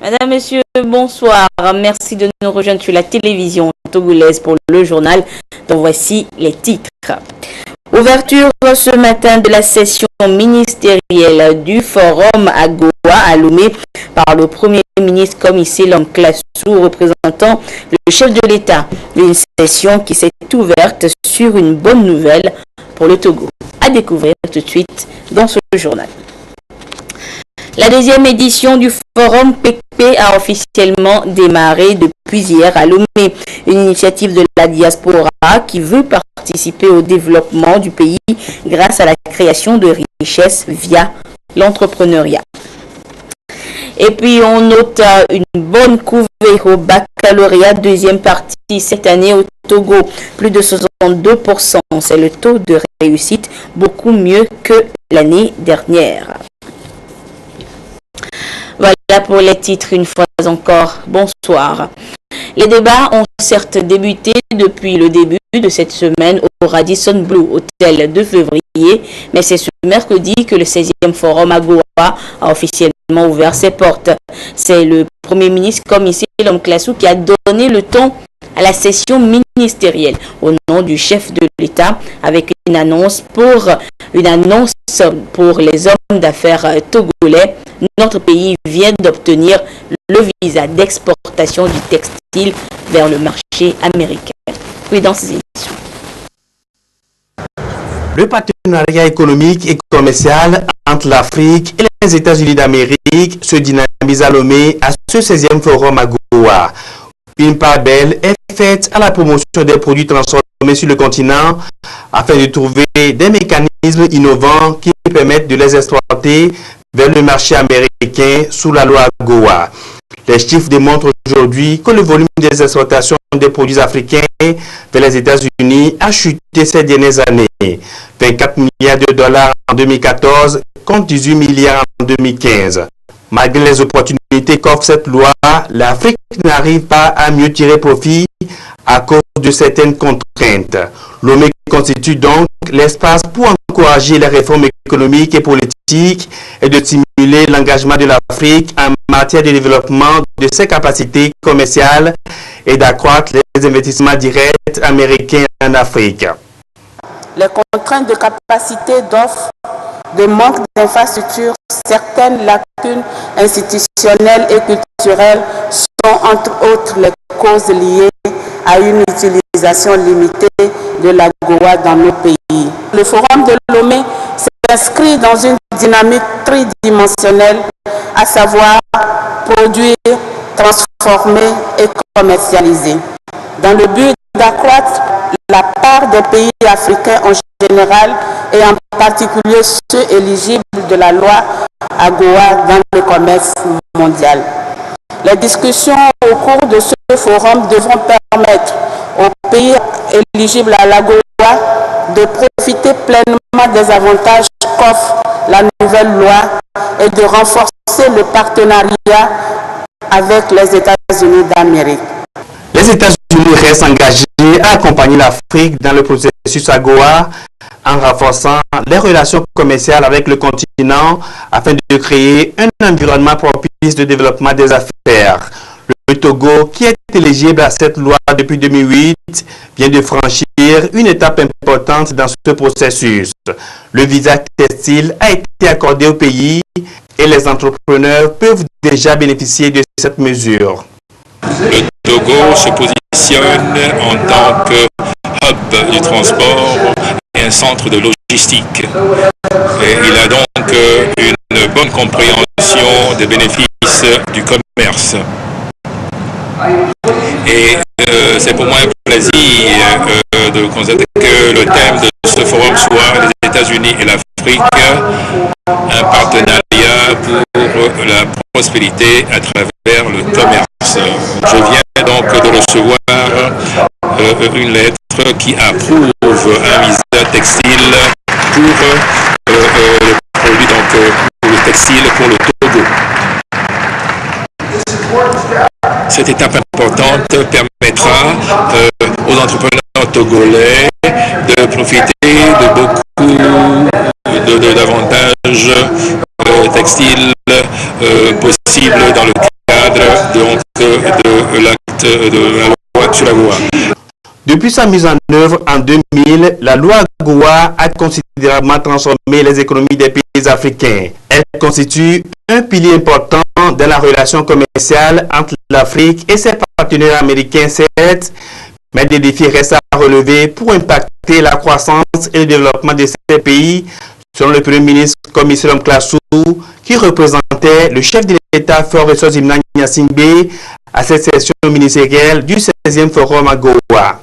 Madame, Monsieur, bonsoir. Merci de nous rejoindre sur la télévision togolaise pour le journal, dont voici les titres. Ouverture ce matin de la session ministérielle du forum à Goa, à Lomé, par le Premier ministre Comissé Lamklassou, représentant le chef de l'État. Une session qui s'est ouverte sur une bonne nouvelle pour le Togo. À découvrir tout de suite dans ce journal. La deuxième édition du Forum PP a officiellement démarré depuis hier à Lomé, une initiative de la diaspora qui veut participer au développement du pays grâce à la création de richesses via l'entrepreneuriat. Et puis on note une bonne couvée au baccalauréat deuxième partie cette année au Togo, plus de 62%, c'est le taux de réussite, beaucoup mieux que l'année dernière. Voilà pour les titres une fois encore. Bonsoir. Les débats ont certes débuté depuis le début de cette semaine au Radisson Blu Hotel de février, mais c'est ce mercredi que le 16e forum à Goa a officiellement ouvert ses portes. C'est le Premier ministre Comissé Lamklassou qui a donné le ton à la session ministérielle au nom du chef de l'État avec une annonce pour les hommes d'affaires togolais. Notre pays vient d'obtenir le visa d'exportation du textile vers le marché américain. Oui, dans ces émissions. Le partenariat économique et commercial entre l'Afrique et les États-Unis d'Amérique se dynamise à Lomé à ce 16e forum à Goa. Une part belle est faite à la promotion des produits transformés sur le continent afin de trouver des mécanismes innovants qui permettent de les exporter vers le marché américain sous la loi AGOA. Les chiffres démontrent aujourd'hui que le volume des exportations des produits africains vers les États-Unis a chuté ces dernières années. 24 milliards de dollars en 2014 contre 18 milliards en 2015. Malgré les opportunités qu'offre cette loi, l'Afrique n'arrive pas à mieux tirer profit à cause de certaines contraintes. Lomé constitue donc l'espace pour encourager les réformes économiques et politiques et de stimuler l'engagement de l'Afrique en matière de développement de ses capacités commerciales et d'accroître les investissements directs américains en Afrique. Les contraintes de capacité d'offre, de manque d'infrastructures, certaines lacunes institutionnelles et culturelles sont entre autres les causes liées à une utilisation limitée de la Goa dans nos pays. Le Forum de Lomé s'inscrit dans une dynamique tridimensionnelle, à savoir produire, transformer et commercialiser, dans le but d'accroître la part des pays africains en général et en particulier ceux éligibles de la loi AGOA dans le commerce mondial. Les discussions au cours de ce forum devront permettre aux pays éligibles à l'AGOA de profiter pleinement des avantages qu'offre la nouvelle loi et de renforcer le partenariat avec les États-Unis d'Amérique. Les États-Unis restent engagés à accompagner l'Afrique dans le processus AGOA en renforçant les relations commerciales avec le continent afin de créer un environnement propice de développement des affaires. Le Togo, qui est éligible à cette loi depuis 2008, vient de franchir une étape importante dans ce processus. Le visa textile a été accordé au pays et les entrepreneurs peuvent déjà bénéficier de cette mesure. Le Togo se positionne en tant que hub du transport et un centre de logistique. Et il a donc une bonne compréhension des bénéfices du commerce. Et c'est pour moi un plaisir de constater que le thème de ce forum soit les États-Unis et l'Afrique, un partenariat pour la prospérité à travers le commerce. Je viens donc de recevoir une lettre qui approuve un visa textile pour le produit, donc pour le textile pour le Togo. Cette étape importante permettra aux entrepreneurs togolais de profiter de beaucoup d'avantages textiles possibles dans le cadre cadre de l'acte de la loi sur l'AGOA. Depuis sa mise en œuvre en 2000, la loi AGOA a considérablement transformé les économies des pays africains. Elle constitue un pilier important dans la relation commerciale entre l'Afrique et ses partenaires américains, certes, mais des défis restent à relever pour impacter la croissance et le développement de ces pays, selon le Premier ministre Komisilom Klasu, qui représentait le chef de l'État Faure Ressourcimna Gnassingbé à cette session ministérielle du 16e Forum AGOA.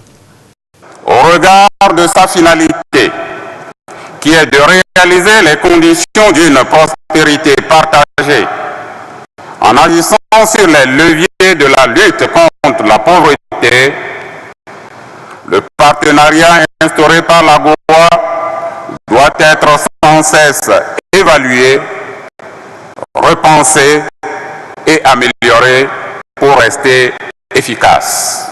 Au regard de sa finalité, qui est de réaliser les conditions d'une prospérité partagée, en agissant sur les leviers de la lutte contre la pauvreté, le partenariat instauré par l'AGOA doit être sans cesse évalué, repensé et amélioré pour rester efficace.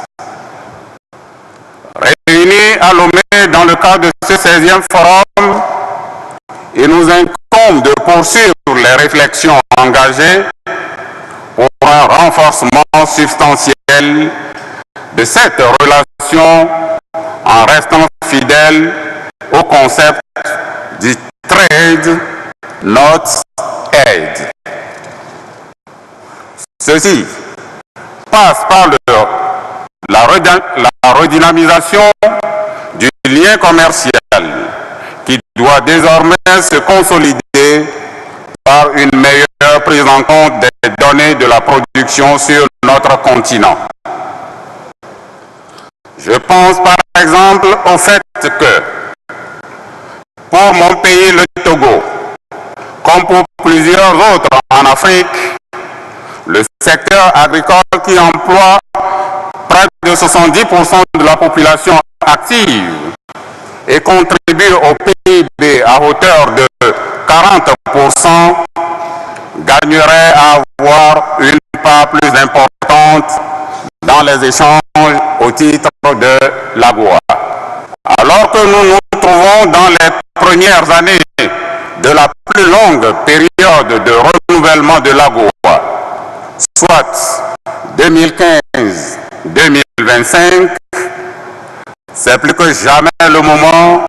Réunis à Lomé dans le cadre de ce 16e forum, il nous incombe de poursuivre les réflexions engagées pour un renforcement substantiel de cette relation en restant fidèle au concept du trade, not aid. Ceci passe par la redynamisation du lien commercial qui doit désormais se consolider par une meilleure prise en compte des données de la production sur notre continent. Je pense par exemple au fait que pour mon pays, le Togo, comme pour plusieurs autres en Afrique, le secteur agricole qui emploie près de 70% de la population active et contribue au PIB à hauteur de 40%, gagnerait à avoir une part plus importante dans les échanges au titre de l'AGOA. Alors que nous nous trouvons dans les premières années de la plus longue période de renouvellement de l'AGOA, soit 2015-2025, c'est plus que jamais le moment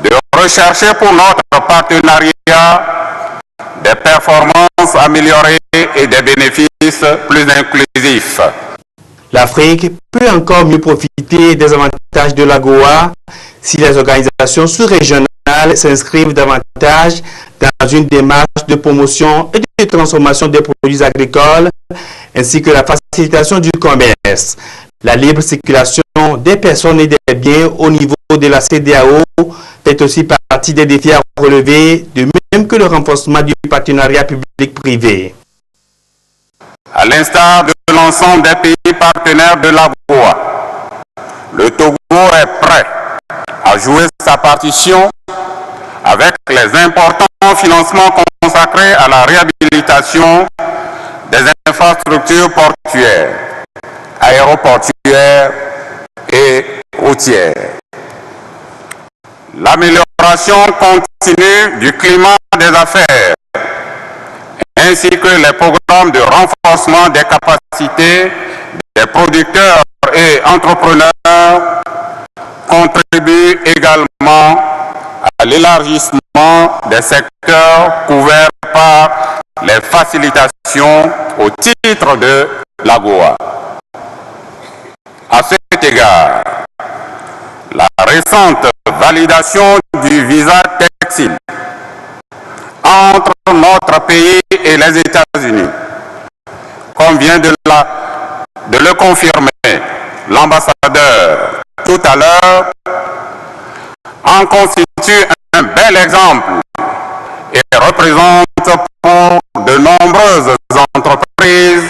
de rechercher pour notre partenariat des performances améliorées et des bénéfices plus inclusifs. L'Afrique peut encore mieux profiter des avantages de l'AGOA si les organisations sous-régionales s'inscrivent davantage dans une démarche de promotion et de transformation des produits agricoles, ainsi que la facilitation du commerce. La libre circulation des personnes et des biens au niveau de la CEDEAO fait aussi partie des défis à relever, de même que le renforcement du partenariat public-privé. À l'instar de l'ensemble des pays partenaires de l'AGOA, le Togo est prêt à jouer sa partition avec les importants financements consacrés à la réhabilitation des infrastructures portuaires, aéroportuaires et routières. L'amélioration continue du climat des affaires ainsi que les programmes de renforcement des capacités des producteurs et entrepreneurs contribuent également à l'élargissement des secteurs couverts par les facilitations au titre de l'AGOA. À cet égard, la récente validation du visa textile entre notre pays et les États-Unis, comme vient de le confirmer l'ambassadeur tout à l'heure, en constitue un bel exemple et représente pour de nombreuses entreprises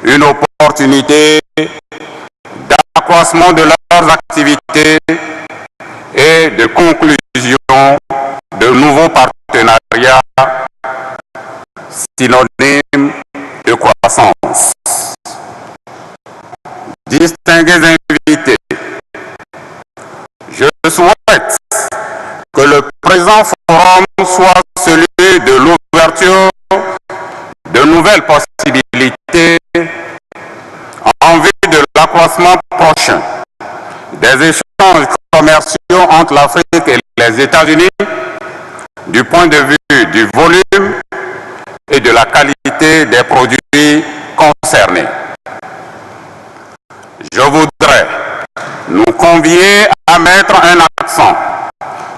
une opportunité d'accroissement de leurs activités et de conclusion de nouveaux partenariats synonymes de croissance. Distingués invités, je souhaite que le présent forum soit celui de l'ouverture de nouvelles possibilités prochain des échanges commerciaux entre l'Afrique et les États-Unis du point de vue du volume et de la qualité des produits concernés. Je voudrais nous convier à mettre un accent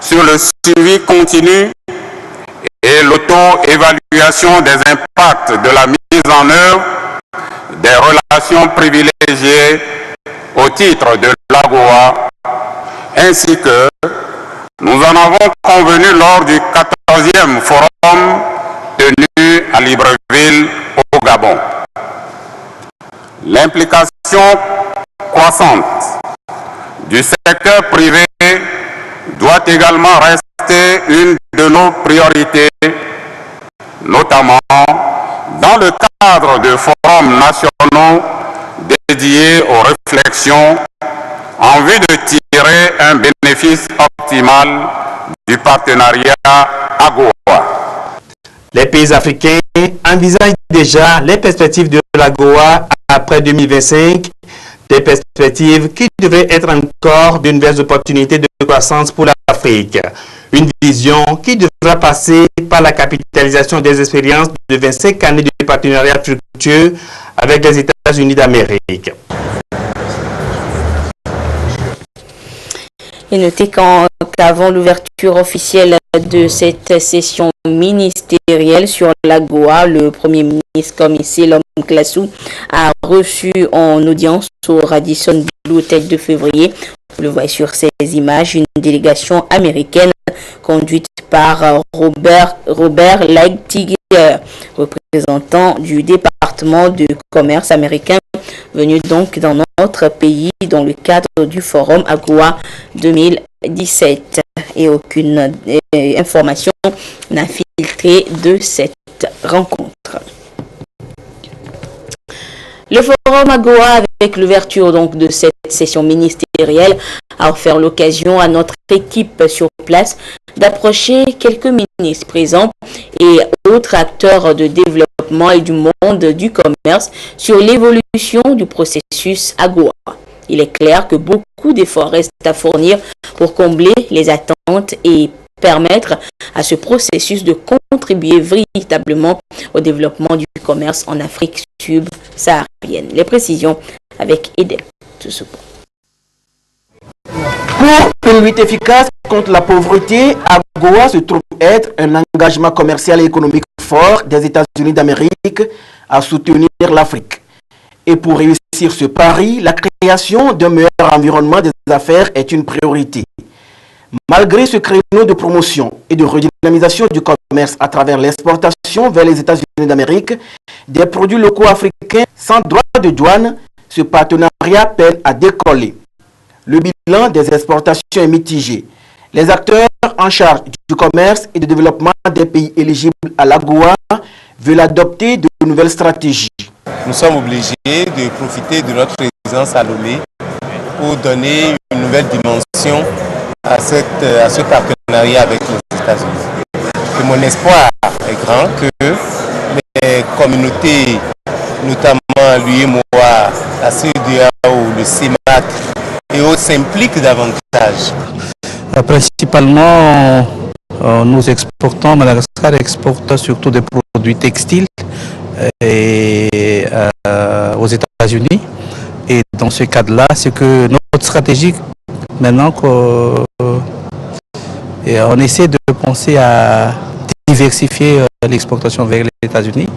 sur le suivi continu et l'auto-évaluation des impacts de la mise en œuvre des relations privilégiées au titre de l'AGOA, ainsi que nous en avons convenu lors du 14e forum tenu à Libreville, au Gabon. L'implication croissante du secteur privé doit également rester une de nos priorités, notamment dans le cadre de forums nationaux dédiés aux réflexions en vue de tirer un bénéfice optimal du partenariat AGOA. Les pays africains envisagent déjà les perspectives de l'AGOA après 2025, des perspectives qui devraient être encore de nouvelles opportunités de croissance pour l'Afrique. Une vision qui devra passer par la capitalisation des expériences de 25 années de partenariat fructueux avec les États-Unis d'Amérique. Et notez qu'avant l'ouverture officielle de cette session ministérielle sur l'AGOA, le Premier ministre commissaire Lom Klassou a reçu en audience au Radisson Blu le 2 février. Vous le voyez sur ces images, une délégation américaine conduite par Robert Lighthizer, représentant du département de commerce américain, venu donc dans notre pays dans le cadre du forum AGOA 2017. Et aucune information n'a filtré de cette rencontre. Le forum AGOA, avec l'ouverture donc de cette session ministérielle, a offert l'occasion à notre équipe sur place d'approcher quelques ministres présents et autres acteurs de développement et du monde du commerce sur l'évolution du processus AGOA. Il est clair que beaucoup d'efforts restent à fournir pour combler les attentes et permettre à ce processus de contribuer véritablement au développement du commerce en Afrique subsaharienne. Les précisions avec Edel. Pour une lutte efficace contre la pauvreté, AGOA se trouve être un engagement commercial et économique fort des États-Unis d'Amérique à soutenir l'Afrique. Et pour réussir ce pari, la création d'un meilleur environnement des affaires est une priorité. Malgré ce créneau de promotion et de redynamisation du commerce à travers l'exportation vers les États-Unis d'Amérique des produits locaux africains sans droit de douane, ce partenariat peine à décoller. Le bilan des exportations est mitigé. Les acteurs en charge du commerce et du développement des pays éligibles à l'AGOA veulent adopter de nouvelles stratégies. Nous sommes obligés de profiter de notre présence à Lomé pour donner une nouvelle dimension à ce partenariat avec les États-Unis. Et mon espoir est grand que les communautés, notamment l'UEMOA, la CEDEAO, le CEMAC et autres s'impliquent davantage. Principalement, nous exportons, Madagascar exporte surtout des produits textiles aux États-Unis. Et dans ce cadre-là, c'est que notre stratégie, maintenant qu'on essaie de penser à diversifier l'exportation vers les États-Unis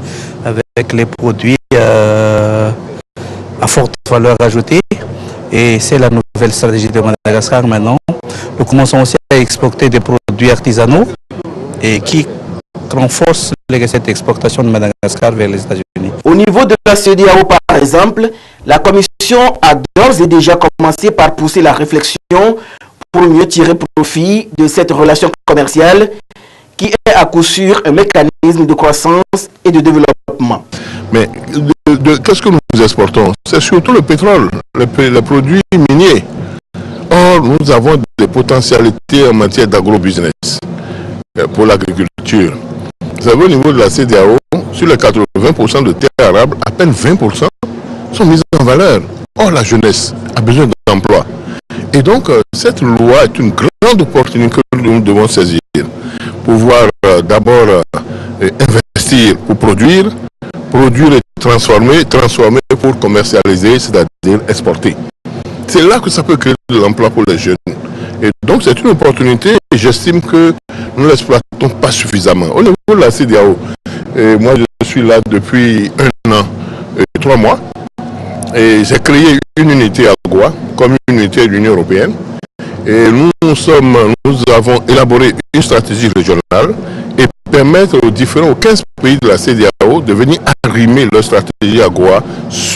avec les produits à forte valeur ajoutée. Et c'est la nouvelle stratégie de Madagascar maintenant. Nous commençons aussi à exporter des produits artisanaux et qui renforcent cette exportation de Madagascar vers les États-Unis. Au niveau de la CEDEAO, par exemple, la Commission a d'ores et déjà commencé par pousser la réflexion pour mieux tirer profit de cette relation commerciale qui est à coup sûr un mécanisme de croissance et de développement. Mais qu'est-ce que nous exportons? C'est surtout le pétrole, les produits miniers. Or, nous avons des potentialités en matière d'agro-business pour l'agriculture. Vous savez, au niveau de la CEDEAO, sur les 80% de terres arables, à peine 20% sont mises en valeur. Or, la jeunesse a besoin Et donc, cette loi est une grande opportunité que nous devons saisir. Pouvoir d'abord investir pour produire et transformer pour commercialiser, c'est-à-dire exporter. C'est là que ça peut créer de l'emploi pour les jeunes. Et donc, c'est une opportunité et j'estime que nous ne l'exploitons pas suffisamment. Au niveau de la CEDEAO, moi je suis là depuis 1 an et 3 mois. Et j'ai créé une unité à Goa, comme une unité de l'Union européenne. Et nous avons élaboré une stratégie régionale et permettre aux 15 pays de la CEDEAO de venir arrimer leur stratégie à Goa sur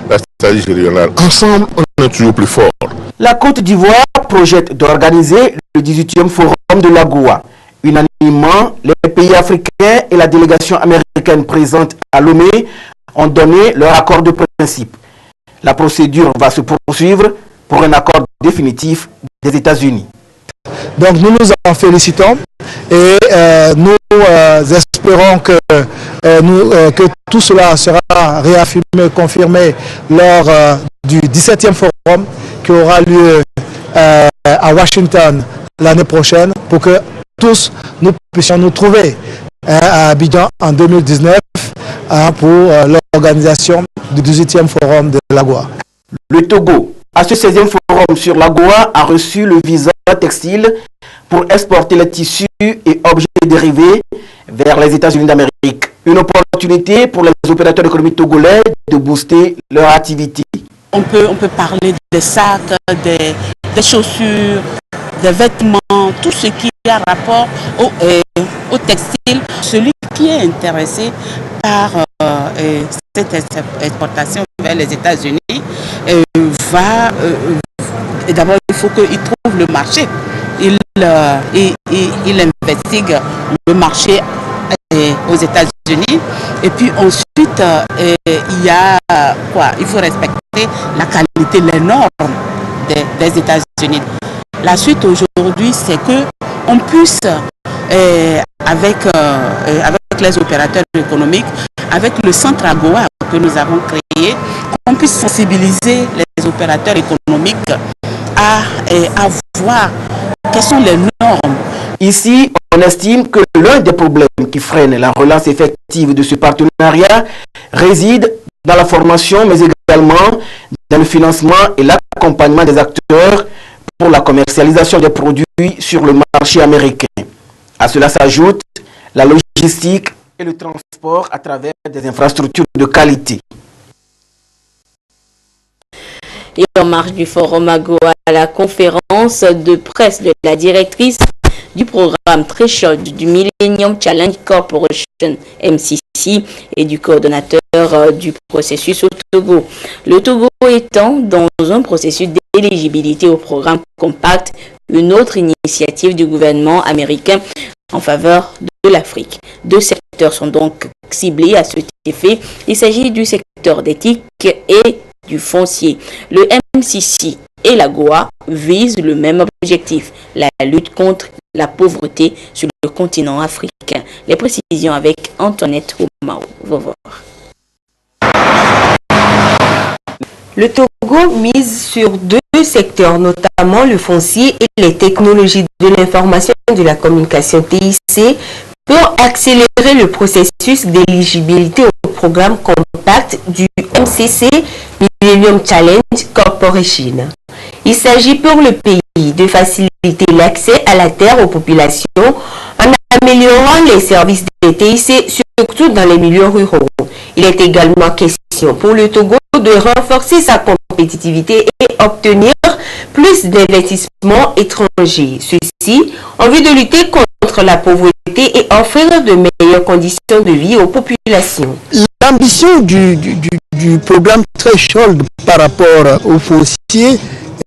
la stratégie régionale. Ensemble, on est toujours plus fort. La Côte d'Ivoire projette d'organiser le 18e forum de la Goa. Unanimement, les pays africains et la délégation américaine présente à Lomé ont donné leur accord de principe. La procédure va se poursuivre pour un accord définitif des États-Unis. Donc nous nous en félicitons et nous espérons que tout cela sera réaffirmé, confirmé lors du 17e forum qui aura lieu à Washington l'année prochaine pour que tous nous puissions nous trouver à Abidjan en 2019 pour l'organisation du 18e forum de la Goa. Le Togo, à ce 16e forum sur la Goa, a reçu le visa textile pour exporter les tissus et objets dérivés vers les États-Unis d'Amérique. Une opportunité pour les opérateurs économiques togolais de booster leur activité. On peut parler des sacs, des chaussures, des vêtements, tout ce qui a rapport au textile. Celui qui est intéressé par cette exportation vers les États-Unis d'abord il faut qu'il trouve le marché. Il investigue le marché aux États-Unis et puis ensuite il faut respecter la qualité, les normes des États-Unis. La suite aujourd'hui, c'est que on puisse avec les opérateurs économiques, avec le centre AGOA que nous avons créé, qu'on puisse sensibiliser les opérateurs économiques à voir quelles sont les normes. Ici, on estime que l'un des problèmes qui freine la relance effective de ce partenariat réside dans la formation, mais également dans le financement et l'accompagnement des acteurs pour la commercialisation des produits sur le marché américain. À cela s'ajoute la logistique et le transport à travers des infrastructures de qualité. Et en marge du forum AGOA, la conférence de presse de la directrice du programme très chaud du Millennium Challenge Corporation MCC et du coordonnateur du processus au Togo. Le Togo étant dans un processus d'éligibilité au programme Compact, une autre initiative du gouvernement américain en faveur de l'Afrique. 2 secteurs sont donc ciblés à cet effet. Il s'agit du secteur d'éthique et du foncier. Le MCC et la Goa visent le même objectif, la lutte contre la pauvreté sur le continent africain. Les précisions avec Antoinette Oumao. Le Togo mise sur 2 secteurs, notamment le foncier et les technologies de l'information et de la communication TIC, pour accélérer le processus d'éligibilité au programme Compact du MCC Millennium Challenge Corporation. Il s'agit pour le pays de faciliter l'accès à la terre aux populations en améliorant les services des TIC, surtout dans les milieux ruraux. Il est également question pour le Togo de renforcer sa compétitivité et obtenir plus d'investissements étrangers. Ceci en vue de lutter contre la pauvreté et offrir de meilleures conditions de vie aux populations. L'ambition du programme Threshold par rapport au foncier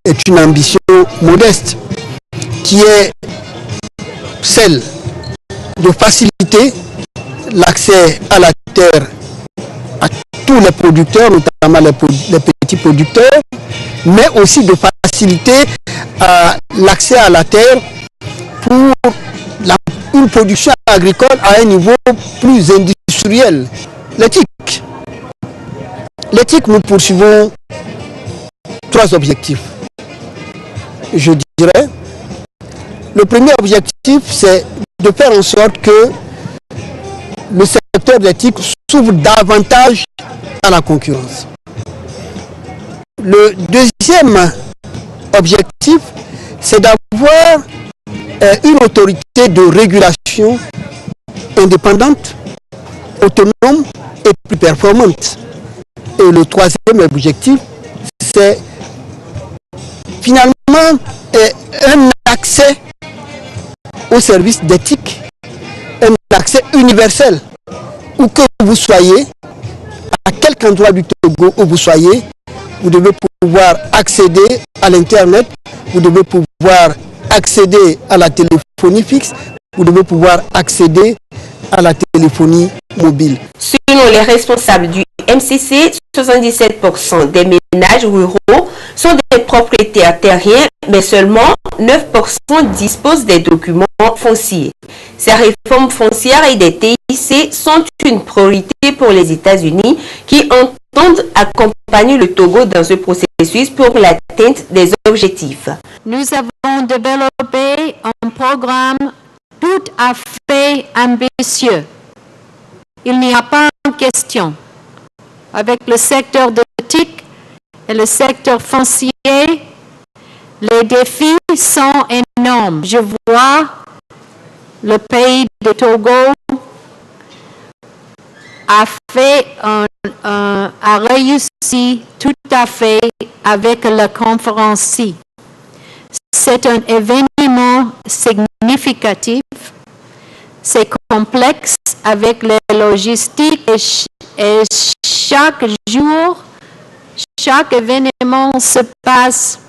est une ambition modeste qui est celle de faciliter l'accès à la terre à tous les producteurs, notamment les petits producteurs, mais aussi de faciliter l'accès à la terre pour une production agricole à un niveau plus industriel. L'éthique. L'éthique, nous poursuivons 3 objectifs. je dirais. Le premier objectif, c'est de faire en sorte que le secteur des tigres s'ouvre davantage à la concurrence. Le deuxième objectif, c'est d'avoir une autorité de régulation indépendante, autonome et plus performante. Et le troisième objectif, c'est finalement un accès au service d'éthique, un accès universel. Où que vous soyez, à quelque endroit du Togo où vous soyez, vous devez pouvoir accéder à l'Internet, vous devez pouvoir accéder à la téléphonie fixe, vous devez pouvoir accéder à la téléphonie mobile. Selon les responsables du MCC, 77% des ménages ruraux sont des propriétaires terriens, mais seulement 9% disposent des documents fonciers. Ces réformes foncières et des TIC sont une priorité pour les États-Unis qui entendent accompagner le Togo dans ce processus pour l'atteinte des objectifs. Nous avons développé un programme tout à fait ambitieux. Il n'y a pas de question. Avec le secteur de TIC et le secteur foncier, les défis sont énormes. Je vois le pays de Togo a réussi tout à fait avec la conférence-ci. C'est un événement significatif. C'est complexe avec les logistiques et chaque jour, chaque événement se passe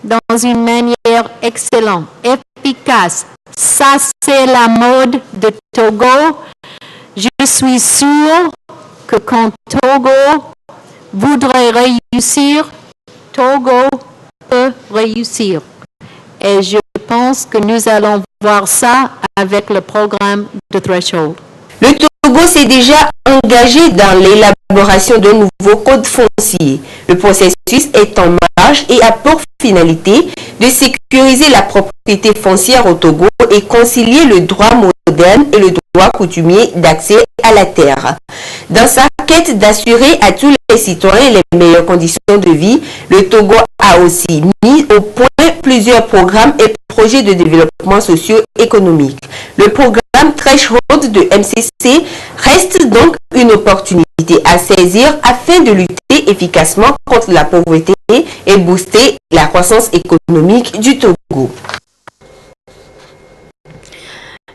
dans une manière excellente, efficace. Ça, c'est la mode de Togo. Je suis sûre que quand Togo voudrait réussir, Togo peut réussir. Et je pense que nous allons voir ça avec le programme de Threshold. Le Togo s'est déjà engagé dans l'élaboration d'un nouveau code foncier. Le processus est en marche et a pour finalité de sécuriser la propriété foncière au Togo et concilier le droit moderne et le droit coutumier d'accès à la terre. Dans sa quête d'assurer à tous les citoyens les meilleures conditions de vie, le Togo a aussi mis au point plusieurs programmes et projets de développement socio-économique. Le programme Threshold de MCC reste donc une opportunité à saisir afin de lutter efficacement contre la pauvreté et booster la croissance économique du Togo.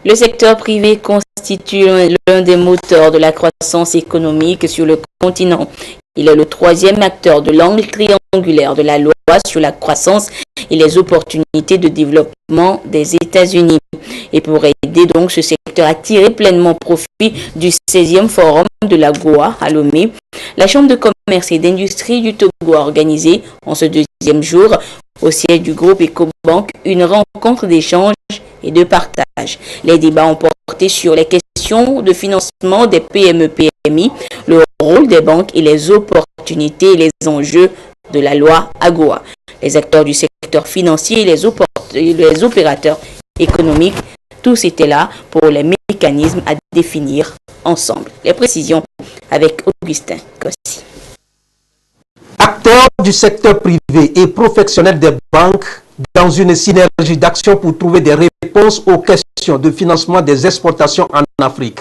Le secteur privé constitue l'un des moteurs de la croissance économique sur le continent. Il est le troisième acteur de l'angle triangulaire de la loi sur la croissance et les opportunités de développement des États-Unis. Et pour aider donc ce secteur à tirer pleinement profit du 16e forum de la Goa à Lomé, la Chambre de commerce et d'industrie du Togo a organisé en ce deuxième jour au siège du groupe EcoBank une rencontre d'échange et de partage. Les débats ont porté sur les questions de financement des PME-PMI, le rôle des banques et les opportunités et les enjeux de la loi AGOA. Les acteurs du secteur financier et les opérateurs économiques, tous étaient là pour les mécanismes à définir ensemble. Les précisions avec Augustin Kossi. Acteurs du secteur privé et professionnels des banques dans une synergie d'action pour trouver des réponses aux questions de financement des exportations en Afrique.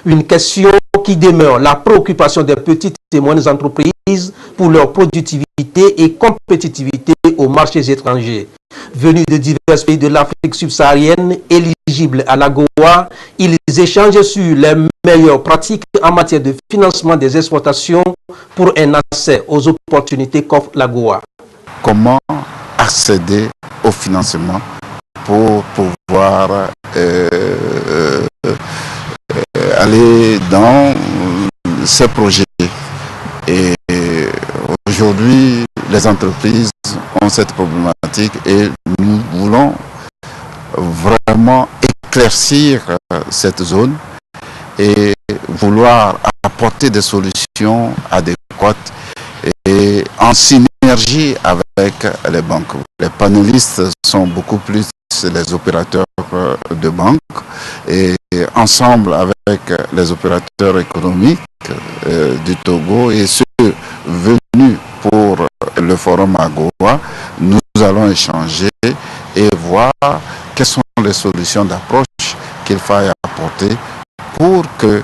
Une question qui demeure la préoccupation des petites et moyennes entreprises pour leur productivité et compétitivité aux marchés étrangers. Venus de divers pays de l'Afrique subsaharienne éligibles à la Goa, ils échangent sur les meilleures pratiques en matière de financement des exportations pour un accès aux opportunités qu'offre la Goa. Comment accéder au financement pour pouvoir aller dans ces projets. Et aujourd'hui, les entreprises ont cette problématique et nous voulons vraiment éclaircir cette zone et vouloir apporter des solutions adéquates et en synergie avec les banques. Les panélistes sont beaucoup plus les opérateurs de banque et ensemble avec les opérateurs économiques du Togo et ceux venus pour le forum AGOA, nous allons échanger et voir quelles sont les solutions d'approche qu'il faille apporter pour que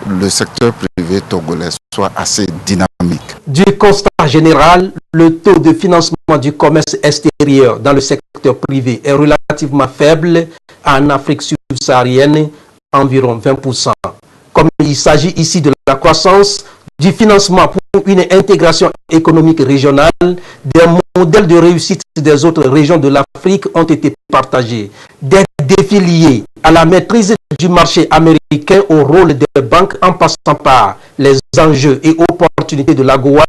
le secteur privé togolais soit assez dynamique. Du constat général, le taux de financement du commerce extérieur dans le secteur privé est relativement faible en Afrique subsaharienne, environ 20%. Comme il s'agit ici de la croissance, du financement pour une intégration économique régionale, des modèles de réussite des autres régions de l'Afrique ont été partagés. Des défis liés à la maîtrise du marché américain, au rôle des banques en passant par les enjeux et opportunités de l'AGOA,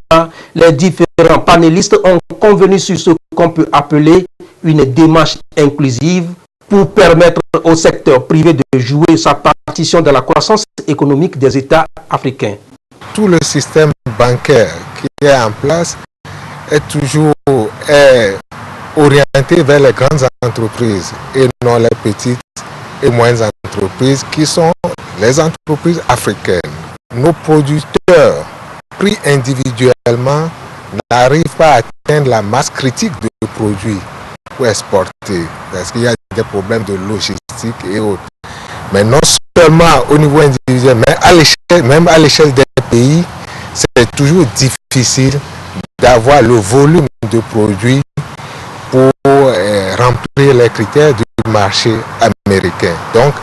les différents panélistes ont convenu sur ce qu'on peut appeler une démarche inclusive pour permettre au secteur privé de jouer sa partition dans la croissance économique des États africains. Tout le système bancaire qui est en place est toujours orienté vers les grandes entreprises et non les petites et moyennes entreprises qui sont les entreprises africaines. Nos producteurs, pris individuellement, n'arrivent pas à atteindre la masse critique de produits pour exporter parce qu'il y a des problèmes de logistique et autres. Mais non seulement au niveau individuel, mais même à l'échelle des pays, c'est toujours difficile d'avoir le volume de produits pour remplir les critères du marché américain. Donc,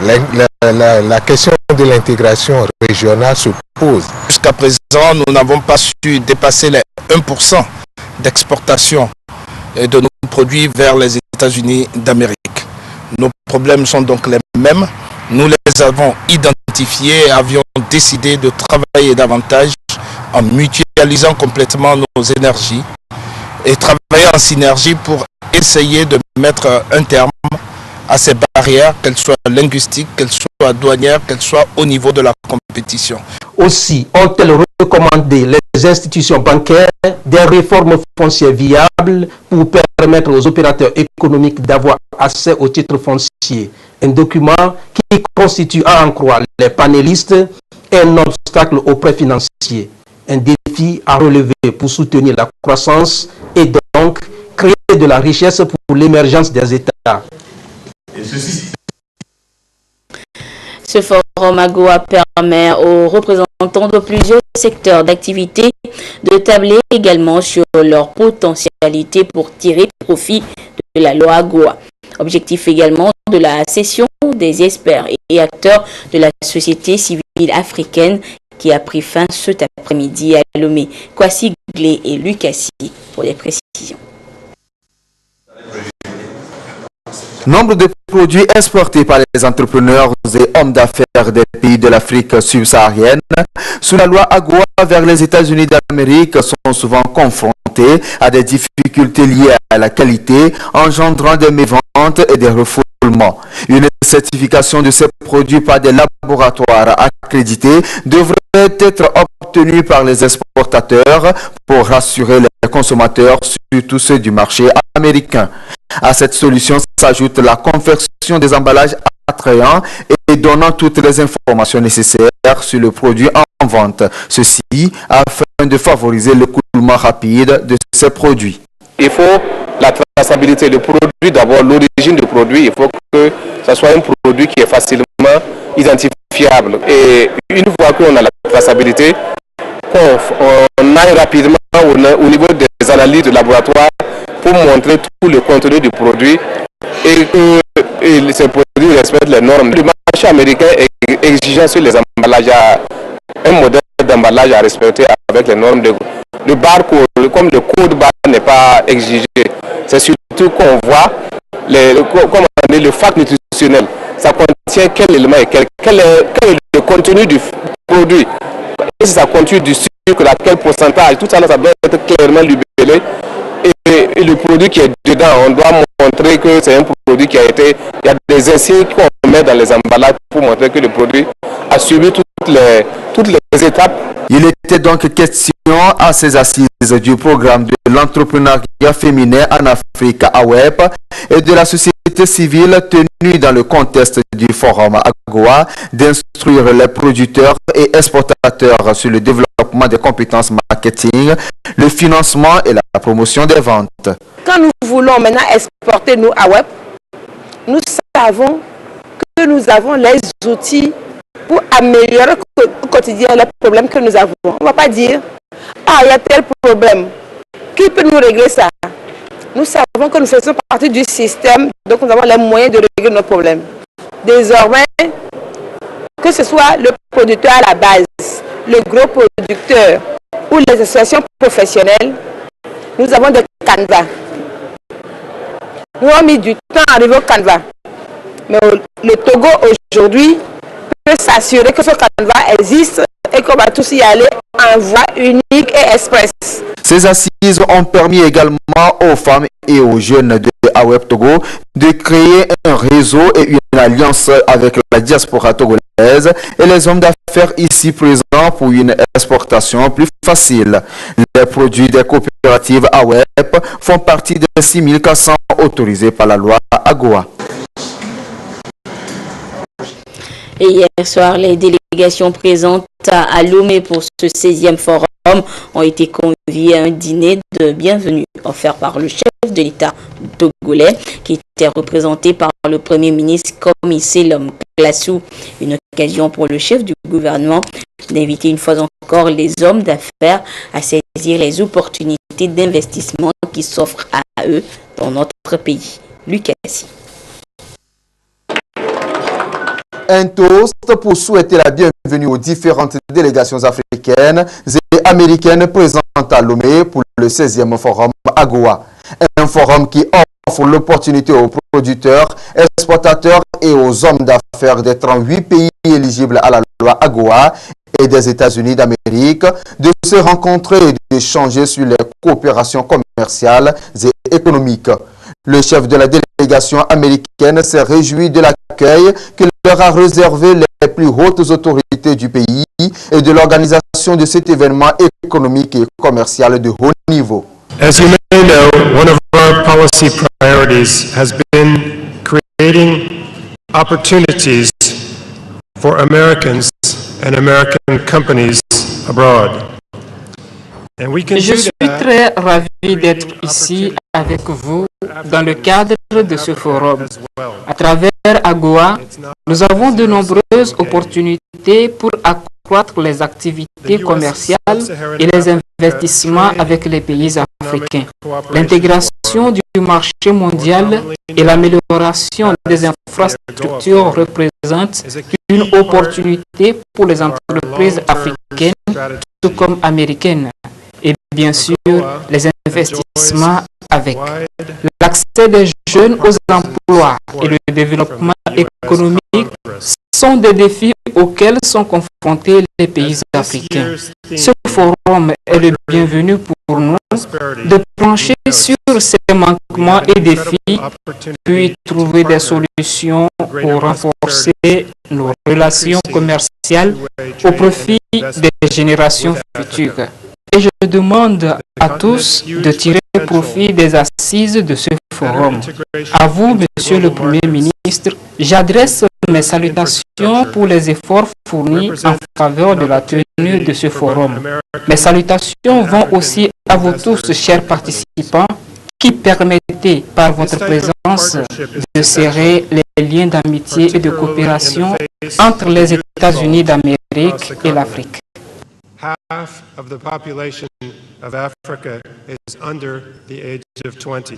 la question de l'intégration régionale se pose. Jusqu'à présent, nous n'avons pas su dépasser les 1% d'exportation de nos produits vers les États-Unis d'Amérique. Nos problèmes sont donc les mêmes. Nous les avons identifiés et avions décidé de travailler davantage en mutualisant complètement nos énergies et travailler en synergie pour essayer de mettre un terme à ces barrières, qu'elles soient linguistiques, qu'elles soient douanières, qu'elles soient au niveau de la compétition. Aussi, ont-elles recommandé les institutions bancaires des réformes foncières viables pour permettre aux opérateurs économiques d'avoir accès aux titres fonciers. Un document qui constitue, à en croire les panélistes, un obstacle aux prêts financiers. Un défi à relever pour soutenir la croissance et donc créer de la richesse pour l'émergence des États. Ce forum AGOA permet aux représentants de plusieurs secteurs d'activité de tabler également sur leur potentialité pour tirer profit de la loi AGOA. Objectif également de la session des experts et acteurs de la société civile africaine qui a pris fin cet après-midi à Lomé. Kwasi Glé et Lucassi pour les précisions. Nombre de produits exportés par les entrepreneurs et hommes d'affaires des pays de l'Afrique subsaharienne sous la loi AGOA vers les États-Unis d'Amérique sont souvent confrontés à des difficultés liées à la qualité, engendrant des méventes et des refoulements. Une certification de ces produits par des laboratoires accrédités devrait être obtenue par les exportateurs pour rassurer les consommateurs, surtout ceux du marché américain. À cette solution s'ajoute la confection des emballages attrayants et donnant toutes les informations nécessaires sur le produit en vente. Ceci afin de favoriser le coulement rapide de ces produits. Il faut la traçabilité. Le produit, d'abord l'origine du produit, il faut que ce soit un produit qui est facilement identifiable. Et une fois qu'on a la traçabilité, on aille rapidement au niveau des analyses de laboratoire pour montrer tout le contenu du produit et que ces produits respectent les normes. Le marché américain est exigeant sur les emballages, un modèle d'emballage à respecter avec les normes de barcode, comme le code barre n'est pas exigé. C'est surtout qu'on voit le fact nutritionnel. Ça contient quel élément et quel est le contenu du produit. Et si ça contient du sucre, quel pourcentage, tout ça, ça doit être clairement libellé et le produit qui est dedans, on doit montrer que c'est un produit qui a été... Il y a des insignes qu'on met dans les emballages pour montrer que le produit a suivi toutes les étapes. Il était donc question à ces assises du programme de l'entrepreneuriat féminin en Afrique AWEP et de la société civile tenue dans le contexte du forum AGOA d'instruire les producteurs et exportateurs sur le développement des compétences marketing, le financement et la promotion des ventes. Quand nous voulons maintenant exporter nous AWEP, nous savons que nous avons les outils pour améliorer au quotidien les problèmes que nous avons. On ne va pas dire, ah, il y a tel problème. Qui peut nous régler ça? Nous savons que nous faisons partie du système, donc nous avons les moyens de régler nos problèmes. Désormais, que ce soit le producteur à la base, le gros producteur ou les associations professionnelles, nous avons des canevas. Nous avons mis du temps à arriver au canevas. Mais le Togo aujourd'hui peut s'assurer que ce canevas existe et qu'on va tous y aller en voie unique et express. Ces assises ont permis également aux femmes et aux jeunes de AWEP Togo de créer un réseau et une alliance avec la diaspora togolaise et les hommes d'affaires ici présents pour une exportation plus facile. Les produits des coopératives AWEP font partie des 6400 autorisés par la loi AGOA. Et hier soir, les délégations présentes à Lomé pour ce 16e forum ont été conviées à un dîner de bienvenue offert par le chef de l'État togolais qui était représenté par le Premier ministre Comissé Lom Classou. Une occasion pour le chef du gouvernement d'inviter une fois encore les hommes d'affaires à saisir les opportunités d'investissement qui s'offrent à eux dans notre pays. Lucas. Un toast pour souhaiter la bienvenue aux différentes délégations africaines et américaines présentes à Lomé pour le 16e forum AGOA. Un forum qui offre l'opportunité aux producteurs, exportateurs et aux hommes d'affaires des 38 pays éligibles à la loi AGOA et des États-Unis d'Amérique de se rencontrer et d'échanger sur les coopérations commerciales et économiques. Le chef de la délégation américaine s'est réjoui de l'accueil que leur a réservé les plus hautes autorités du pays et de l'organisation de cet événement économique et commercial de haut niveau. As you may know, one of our policy priorities has been creating opportunities for Americans and American companies abroad. Je suis très ravi d'être ici avec vous dans le cadre de ce forum. À travers AGOA, nous avons de nombreuses opportunités pour accroître les activités commerciales et les investissements avec les pays africains. L'intégration du marché mondial et l'amélioration des infrastructures représentent une opportunité pour les entreprises africaines tout comme américaines. Et bien sûr, les investissements avec l'accès des jeunes aux emplois et le développement économique sont des défis auxquels sont confrontés les pays africains. Ce forum est le bienvenu pour nous de plancher sur ces manquements et défis, puis trouver des solutions pour renforcer nos relations commerciales au profit des générations futures. Et je demande à tous de tirer profit des assises de ce forum. À vous, Monsieur le Premier ministre, j'adresse mes salutations pour les efforts fournis en faveur de la tenue de ce forum. Mes salutations vont aussi à vous tous, chers participants, qui permettez par votre présence de serrer les liens d'amitié et de coopération entre les États-Unis d'Amérique et l'Afrique. Half of the population of Africa is under the age of 20.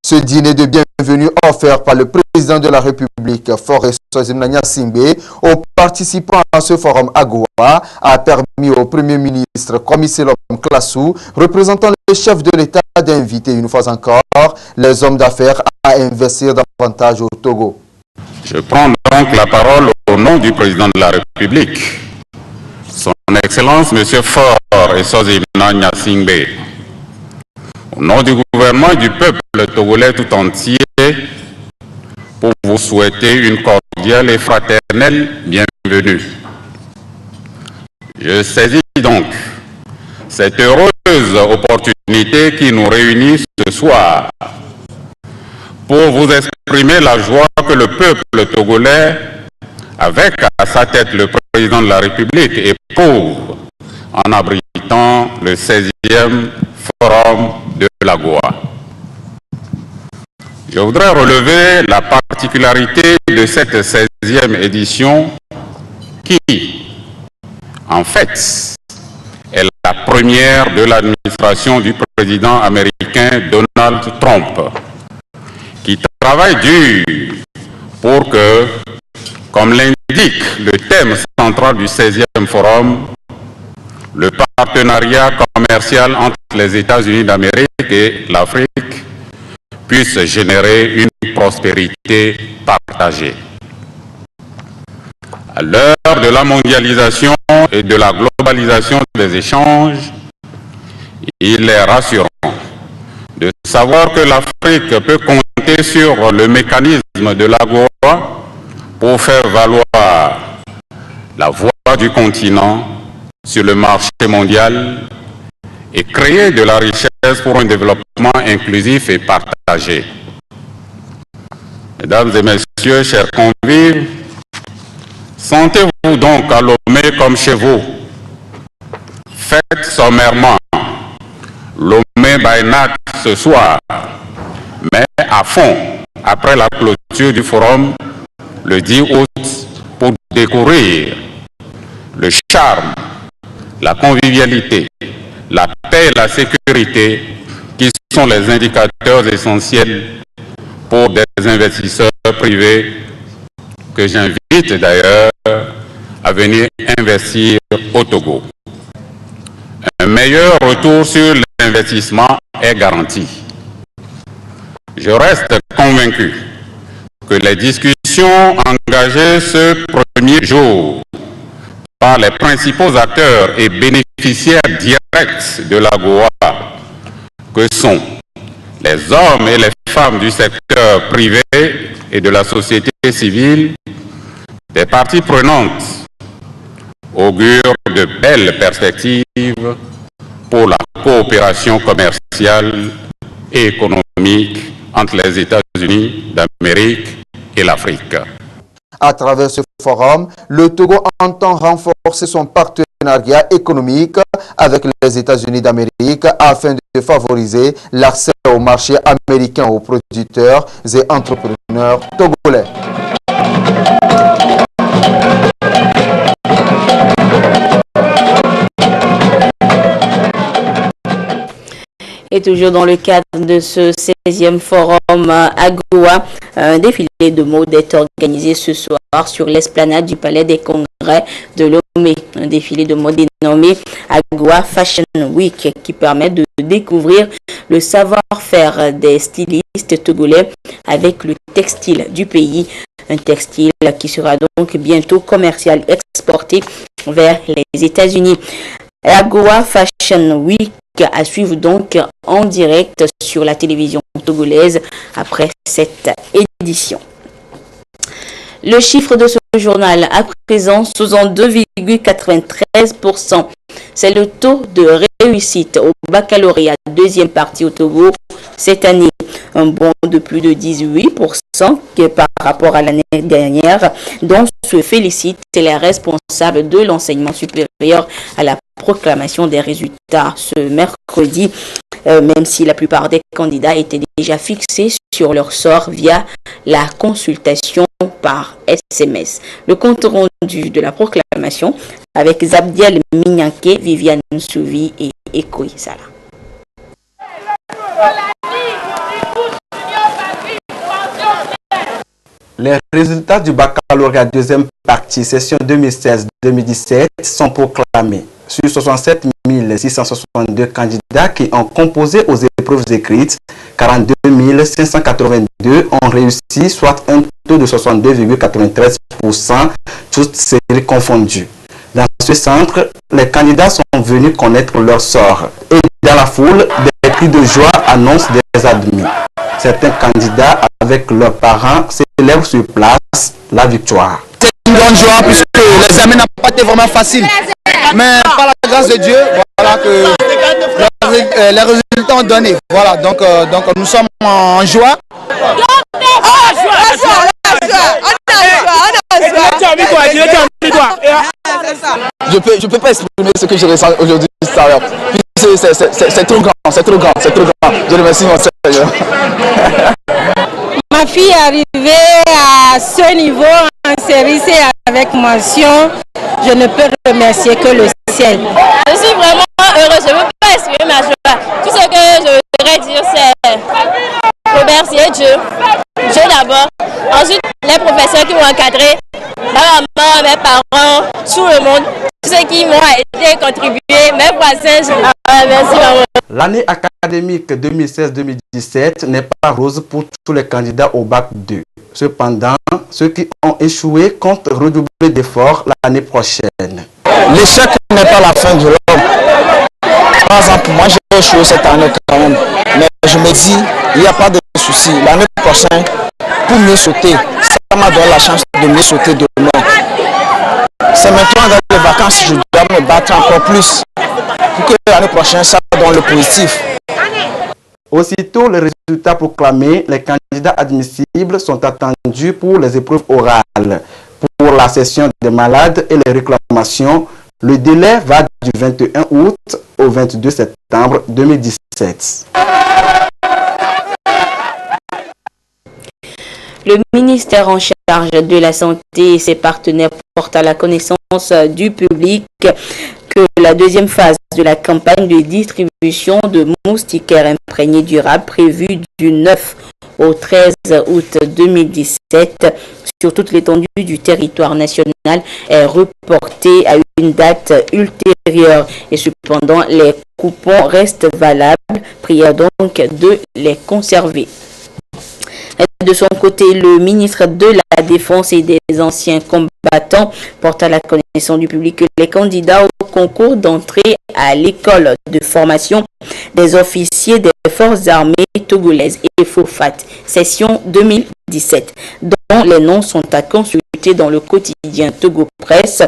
Ce dîner de bienvenue offert par le président de la République, Faure Gnassingbé, aux participants à ce forum AGOA a permis au Premier ministre Comissé Lom Classou, représentant le chef de l'État, d'inviter une fois encore les hommes d'affaires à investir davantage au Togo. Je prends donc la parole au nom du président de la République. Son Excellence, M. Faure Gnassingbé, au au nom du gouvernement et du peuple togolais tout entier, pour vous souhaiter une cordiale et fraternelle bienvenue. Je saisis donc cette heureuse opportunité qui nous réunit ce soir pour vous exprimer la joie que le peuple togolais, avec à sa tête le président de la République, éprouve en abritant le 16e forum de l'AGOA. Je voudrais relever la particularité de cette 16e édition qui, en fait, est la première de l'administration du président américain Donald Trump, qui travaille dur pour que, comme l'indique le thème central du 16e forum, le partenariat commercial entre les États-Unis d'Amérique et l'Afrique puisse générer une prospérité partagée. À l'heure de la mondialisation et de la globalisation des échanges, il est rassurant de savoir que l'Afrique peut compter sur le mécanisme de l'AGOA pour faire valoir la voix du continent sur le marché mondial et créer de la richesse pour un développement inclusif et partagé. Mesdames et messieurs, chers convives, sentez-vous donc à Lomé comme chez vous. Faites sommairement Lomé by night ce soir, mais à fond, après la clôture du forum, le 10 août, pour découvrir le charme, la convivialité, la paix et la sécurité qui sont les indicateurs essentiels pour des investisseurs privés que j'invite d'ailleurs à venir investir au Togo. Un meilleur retour sur l'investissement est garanti. Je reste convaincu que les discussions engagées ce premier jour par les principaux acteurs et bénéficiaires directs de l'AGOA, que sont les hommes et les femmes du secteur privé et de la société civile, des parties prenantes, augurent de belles perspectives pour la coopération commerciale et économique entre les États-Unis d'Amérique et l'Afrique. À travers ce forum, le Togo entend renforcer son partenariat économique avec les États-Unis d'Amérique afin de favoriser l'accès au marché américain aux producteurs et entrepreneurs togolais. Et toujours dans le cadre de ce 16e forum AGOA, un défilé de mode est organisé ce soir sur l'esplanade du Palais des Congrès de Lomé. Un défilé de mode dénommé AGOA Fashion Week qui permet de découvrir le savoir-faire des stylistes togolais avec le textile du pays. Un textile qui sera donc bientôt commercial exporté vers les États-Unis. AGOA Fashion Week à suivre donc en direct sur la télévision togolaise après cette édition. Le chiffre de ce journal à présent, 62,93%. C'est le taux de réussite au baccalauréat deuxième partie au Togo cette année. Un bond de plus de 18% par rapport à l'année dernière, dont se félicitent les responsables de l'enseignement supérieur à la proclamation des résultats ce mercredi, même si la plupart des candidats étaient déjà fixés sur leur sort via la consultation par SMS. Le compte rendu de la proclamation avec Zabdiel Minyanke, Viviane Souvi et Ekoy Sala. Les résultats du baccalauréat deuxième partie session 2016-2017 sont proclamés. Sur 67 662 candidats qui ont composé aux épreuves écrites, 42 582 ont réussi, soit un taux de 62,93%, toutes séries confondues. Dans ce centre, les candidats sont venus connaître leur sort. Et dans la la foule, des cris de joie annoncent des admis. Certains candidats avec leurs parents célèbrent sur place la victoire. C'est une grande joie puisque l'examen n'a pas été vraiment facile. Mais par la grâce de Dieu, voilà que les résultats ont donné. Voilà, donc nous sommes en joie. Je peux pas exprimer ce que je ressens aujourd'hui. C'est trop grand, c'est trop grand, c'est trop grand. Je remercie mon Seigneur. Ma fille est arrivée à ce niveau en série C avec mention. Je ne peux remercier que le ciel. Je suis vraiment heureuse, je ne peux pas exprimer ma joie. Tout ce que je voudrais dire, c'est remercier Dieu. Dieu d'abord. Ensuite, les professeurs qui m'ont encadré, ma maman, mes parents, tout le monde, tous ceux qui m'ont aidé, contribué, mes voisins. Merci maman. L'année académique 2016-2017 n'est pas rose pour tous les candidats au bac 2. Cependant, ceux qui ont échoué comptent redoubler d'efforts l'année prochaine. L'échec n'est pas la fin de l'homme. Par exemple, moi j'ai échoué cette année quand même. Mais je me dis, il n'y a pas de souci. L'année prochaine, pour mieux sauter, ça m'a donné la chance de mieux sauter demain. C'est maintenant dans les vacances, je dois me battre encore plus. Pour que l'année prochaine, ça donne le positif. Aussitôt les résultats proclamés, les candidats admissibles sont attendus pour les épreuves orales. Pour la session des malades et les réclamations, le délai va du 21 août au 22 septembre 2017. Le ministère en charge de la Santé et ses partenaires portent à la connaissance du public que la deuxième phase de la campagne de distribution de moustiquaires imprégnés durables prévue du 9 au 13 août 2017 sur toute l'étendue du territoire national est reportée à une date ultérieure et cependant les coupons restent valables. Prière donc de les conserver. De son côté, le ministre de la Défense et des anciens combattants porte à la connaissance du public que les candidats au concours d'entrée à l'école de formation des officiers des forces armées togolaises et FOFAT, session 2017, dont les noms sont à consulter dans le quotidien Togo Presse,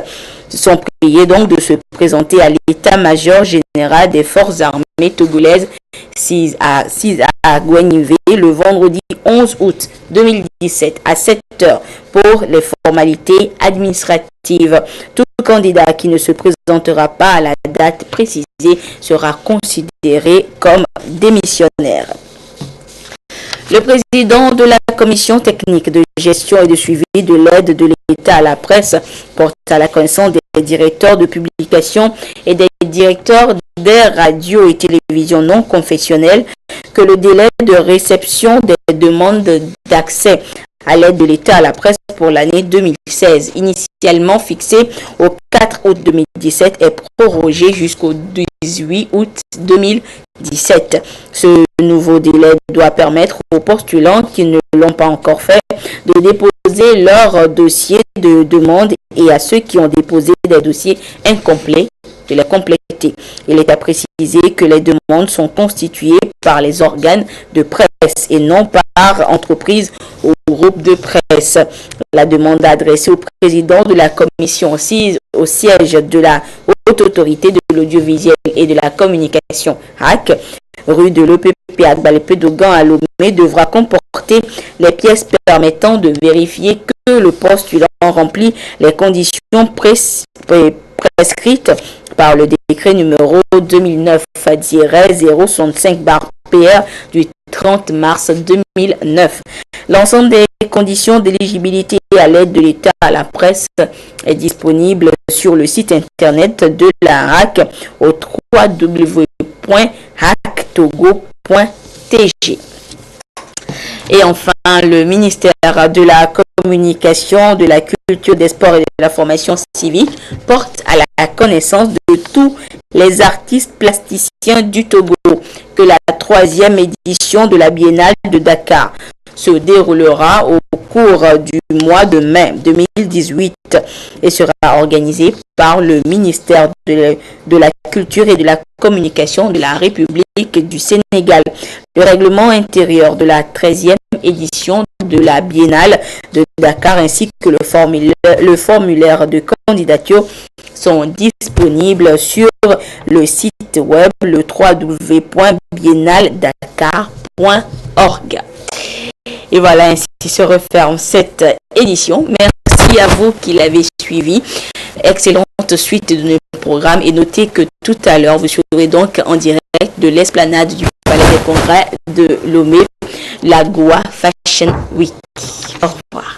sont priés donc de se présenter à l'état-major général des forces armées togolaises 6 à Guanivé le vendredi 11 août 2017 à 7 h pour les formalités administratives. Tout candidat qui ne se présentera pas à la date précisée sera considéré comme démissionnaire. Le président de la commission technique de gestion et de suivi de l'aide de l'État à la presse porte à la connaissance des directeurs de publication et des directeurs des radios et télévisions non confessionnelles que le délai de réception des demandes d'accès à l'aide de l'État à la presse pour l'année 2016, initialement fixé au 4 août 2017, est prorogé jusqu'au 18 août 2017. Ce nouveau délai doit permettre aux postulants qui ne l'ont pas encore fait de déposer leur dossier de demande et à ceux qui ont déposé des dossiers incomplets de les compléter. Il est à préciser que les demandes sont constituées par les organes de presse et non par entreprise ou groupe de presse. La demande adressée au président de la commission assise au siège de la Haute Autorité de l'Audiovisuel et de la Communication HAC, rue de l'EPP à Gbalépé-Dogan à Lomé, devra comporter les pièces permettant de vérifier que le postulant remplit les conditions prescrites par le décret numéro 2009-065/PR du 30 mars 2009. L'ensemble des conditions d'éligibilité à l'aide de l'État à la presse est disponible sur le site internet de la HAC au www.hactogo.tg. Et enfin, le ministère de la Communication, de la Culture, des Sports et de la Formation civique porte à la connaissance de tous les artistes plasticiens du Togo que la 3e édition de la Biennale de Dakar se déroulera au cours du mois de mai 2018 et sera organisé par le ministère de la Culture et de la Communication de la République du Sénégal. Le règlement intérieur de la 13e édition de la Biennale de Dakar ainsi que le formulaire de candidature sont disponibles sur le site web le www.biennaldakar.org. Et voilà, ainsi se referme cette édition. Merci à vous qui l'avez suivi. Excellente suite de nos programmes et notez que tout à l'heure, vous serez donc en direct de l'esplanade du Palais des Congrès de Lomé, la Goa Fashion Week. Au revoir.